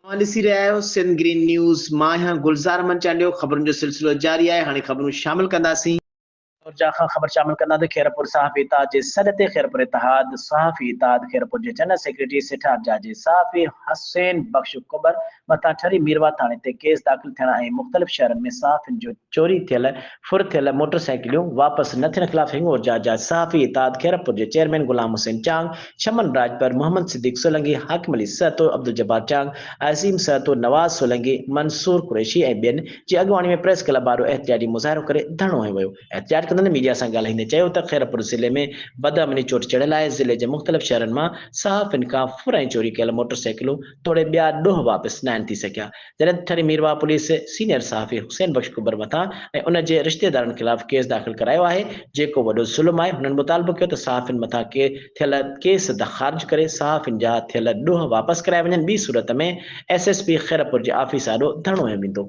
ॾिसी रहिया आहियो सिंध ग्रीन न्यूज़। मां आहियां गुलज़ार मंचांडियो। ख़बरुनि जो सिलसिलो जारी आहे। हाणे ख़बरूं शामिल कंदासीं। ख़बर शामिल कंदा त खैरपुर सहाफ़ी इत्तेहाद जे सॾ ते खैरपुर इत्तेहाद सहाफ़ी इत्तेहाद खैरपुर जे जनरल सेक्रेटरी सिठार जाजे सहाफ़ी हुसैन बख्श कुबर मथां ठरी मीरवा थाणे ते केस दाख़िल थियण ऐं मुख़्तलिफ़ शहरनि में सहाफ़ियुनि जो चोरी थियल फुर थियल मोटरसाइकिलियूं वापसि न थियण ख़िलाफ़ हिंगोर जा सहाफ़ी इत्तेहाद खैरपुर जे चेयरमैन गुलाम हुसैन चांग, शमन राजपर, मोहम्मद सिद्दीक सोलंकी, हाकिम अली सहतो, अब्दुल जब्बार चांग, अज़ीम सहतो, नवाज़ सोलंकी, मंसूर कुरैशी ऐं ॿियनि जी अॻुवाणी में प्रेस क्लब वारो एहतिजाजी मुज़ाहिरो करे धरणो हंयो वियो। एहतिजाज कंदड़ मीडिया सां ॻाल्हाईंदे चयो त खैरपुर ज़िले में बदअमनी चोट चढ़ियल आहे। ज़िले जे मुख़्तलिफ़ शहरनि मां सहाफ़ियुनि खां फुर ऐं चोरी कयल मोटरसाइकिलूं तोड़े ॿिया ॾोह वापसि न आहिनि थी सघिया। जॾहिं ठरी मीरवा पुलिस सीनियर सहाफ़ी हुसैन बख्श कुबर मथां ऐं उन जे रिश्तेदारनि ख़िलाफ़ केस दाख़िल करायो आहे, जेको वॾो ज़ुल्म आहे। हुननि मुतालबो कयो त सहाफ़ियुनि मथां थियल केस ख़ारिज करे सहाफ़ियुनि जा थियल ॾोह वापसि कराए वञनि। ॿी सूरत में SSP खैरपुर जे ऑफिस आॾो धरणो हंयो वेंदो।